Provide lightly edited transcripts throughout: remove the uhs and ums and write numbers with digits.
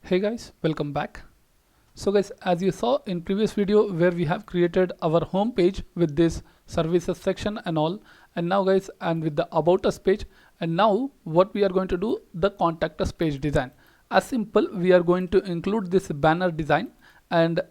Hey guys, welcome back. So guys, as you saw in previous video where we have created our home page with this services section and all, and now guys, and with the about us page, and now what we are going to do, the contact us page design. As simple, we are going to include this banner design and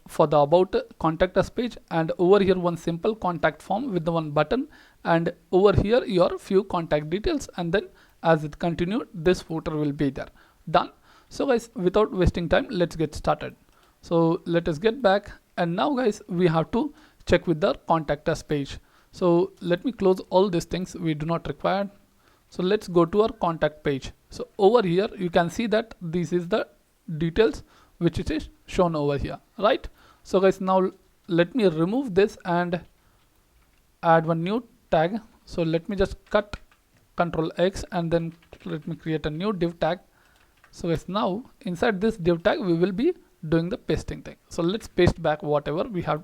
for the about contact us page, and over here one simple contact form with the one button, and over here your few contact details, and then as it continued, this footer will be there. Done. So guys, without wasting time, let's get started. So let us get back, and now guys, we have to check with the contact us page. So let me close all these things we do not require. So let's go to our contact page. So over here you can see that this is the details which it is shown over here, right? So guys, now let me remove this and add one new tag. So let me just cut Ctrl X and then let me create a new div tag. So guys, now inside this div tag we will be doing the pasting thing. So let's paste back whatever we have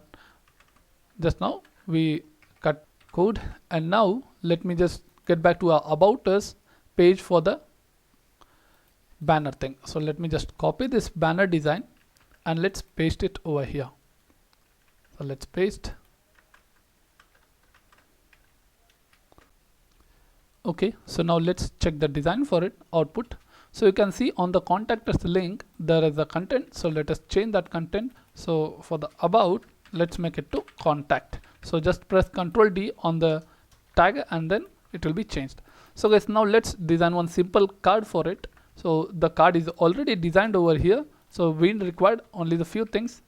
just now. We cut code, and now let me just get back to our about us page for the banner thing. So let me just copy this banner design and let's paste it over here. So let's paste. Okay, so now let's check the design for it, output. So you can see on the contact us link there is a content. So let us change that content. So for the about, let's make it to contact. So just press Ctrl D on the tag and then it will be changed. So guys, now let's design one simple card for it. So the card is already designed over here. So we required only the few things.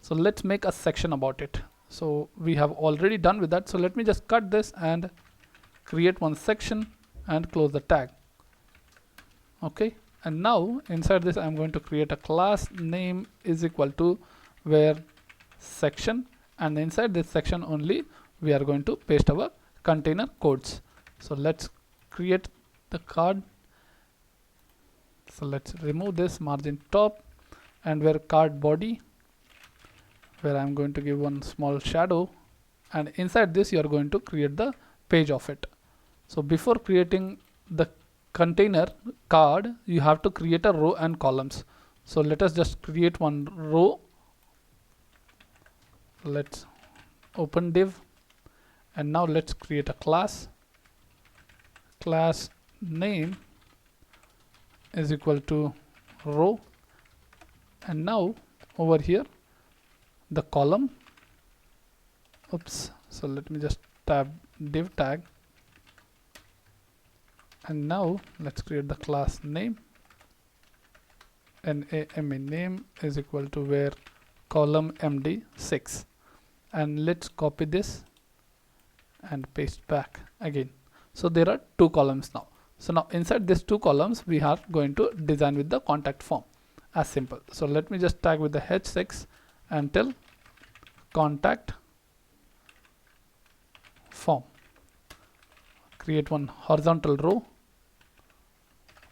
So let's make a section about it. So we have already done with that. So let me just cut this and create one section and close the tag. Okay, and now inside this I'm going to create a class name is equal to where section, and inside this section only we are going to paste our container codes. So let's create the card. So let's remove this margin top, and where card body, where I'm going to give one small shadow, and inside this you are going to create the page of it. So before creating the container card, you have to create a row and columns. So let us just create one row. Let's open div, and now let's create a class. Class name is equal to row, and now over here the column, so let me just tab div tag, and now let's create the class name. Name is equal to where column MD6, and let's copy this and paste back again. So there are two columns now. So now inside these two columns we are going to design with the contact form, as simple. So let me just tag with the H6 and tell contact form, create one horizontal row.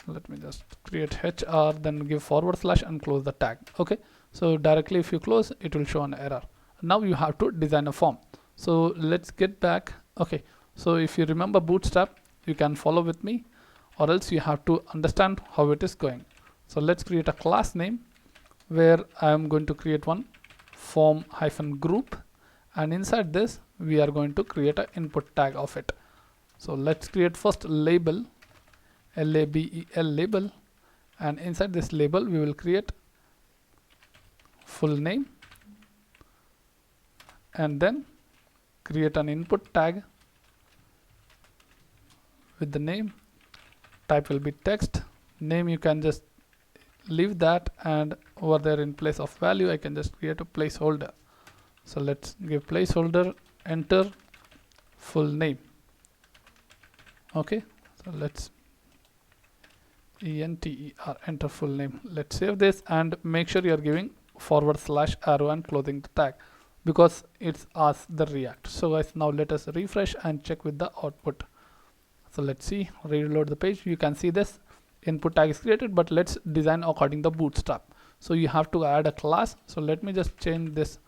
Let me just create HR, then give / and close the tag. Okay, so directly if you close, it will show an error. Now you have to design a form. So let's get back. Okay, so if you remember Bootstrap, you can follow with me, or else you have to understand how it is going. So let's create a class name where I am going to create one form -group, and inside this we are going to create an input tag of it. So let's create first label, label label, and inside this label we will create full name, and then create an input tag with the name. Type will be text. Name you can just leave that, and over there in place of value I can just create a placeholder. So let's give placeholder, enter full name. Okay, so let's enter, enter full name. Let's save this and make sure you are giving / arrow and closing the tag, because it's as the React. So guys, now let us refresh and check with the output. So let's see, reload the page. You can see this input tag is created, but let's design according to Bootstrap. So you have to add a class. So let me just change this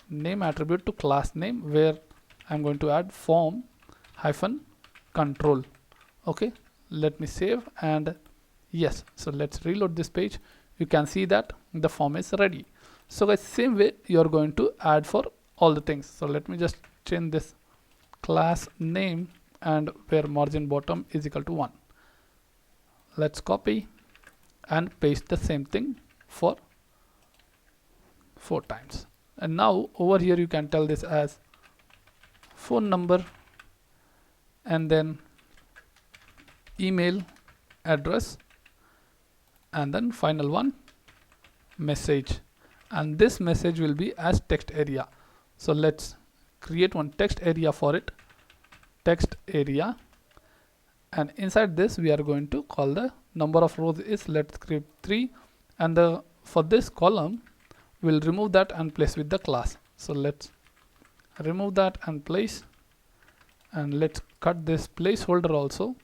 name attribute to class name, where I'm going to add form -control. Okay, let me save, and yes, so let's reload this page. you can see that the form is ready. So guys, same way you are going to add for all the things. So let me just change this class name and where margin bottom is equal to 1. Let's copy and paste the same thing for 4 times. And now over here you can tell this as phone number and then email address and then final one message, and this message will be as text area. So let's create one text area for it, text area, and inside this we are going to call the number of rows is, let's create 3, and the for this column we'll remove that and place with the class. So let's remove that and place, and let's cut this placeholder also.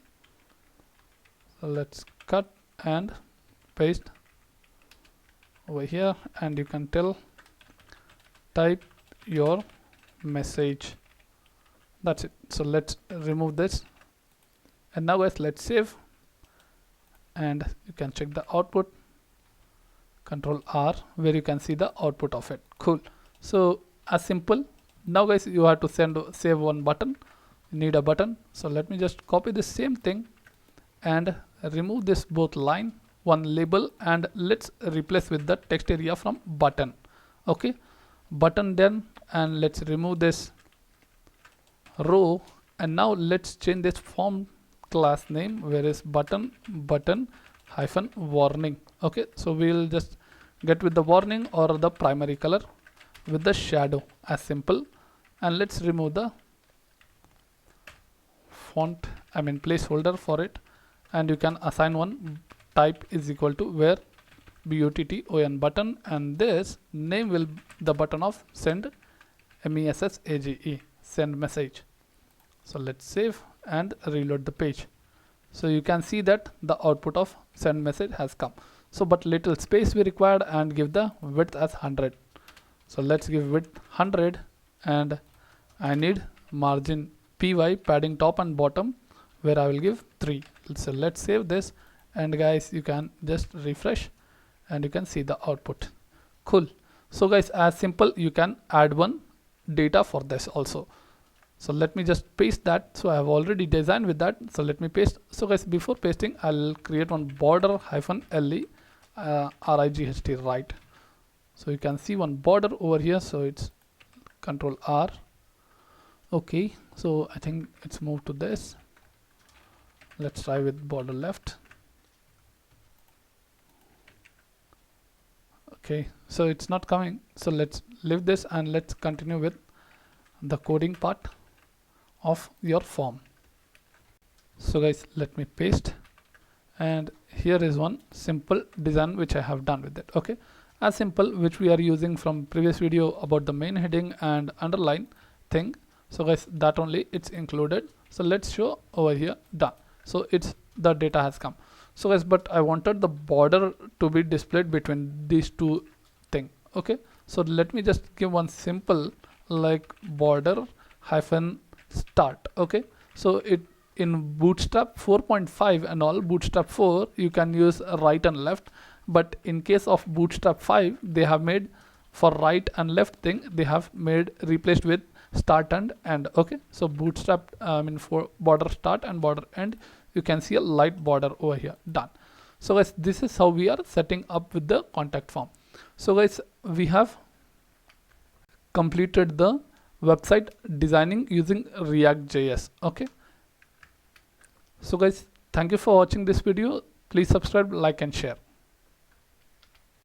So let's cut and paste over here, and you can tell type your message. That's it. So let's remove this, and now guys, let's save, and you can check the output, Control R, where you can see the output of it. Cool. So as simple. Now guys, you have to save one button. You need a button. So let me just copy the same thing and remove this both line, one label, and let's replace with the text area from button. Okay, button then, and let's remove this row, and now let's change this form class name, where is button hyphen warning. Okay, so we'll just get with the warning or the primary color with the shadow, as simple. And let's remove the font, placeholder for it, and you can assign one type is equal to where button button, and this name will the button of send message, send message. So let's save and reload the page. So you can see that the output of send message has come. So but little space we required, and give the width as 100. So let's give width 100, and I need margin py, padding top and bottom, where I will give 3. So let's save this, and guys, you can just refresh and you can see the output. Cool. So guys, as simple, you can add one data for this also. So let me just paste that. So I have already designed with that, so let me paste. So guys, before pasting, I'll create one border hyphen le right, right. So you can see one border over here, so it's Control R. Okay, so I think it's moved to this. Let's try with border left. Okay, so it's not coming, so let's leave this and let's continue with the coding part of your form. So guys, let me paste, and here is one simple design which I have done with it. Okay, as simple, which we are using from previous video about the main heading and underline thing. So guys, that only it's included. So let's show over here, done. So it's the data has come. So guys, but I wanted the border to be displayed between these two things. Okay, so let me just give one simple like border hyphen start. Okay, so it in Bootstrap 4.5 and all, Bootstrap 4 you can use right and left, but in case of Bootstrap 5 they have made for right and left thing, they have made replaced with start and end. Okay, so Bootstrap for border start and border end, you can see a light border over here, done. So guys, this is how we are setting up with the contact form. So guys, we have completed the website designing using React.js. Okay, so guys, thank you for watching this video. Please subscribe, like and share.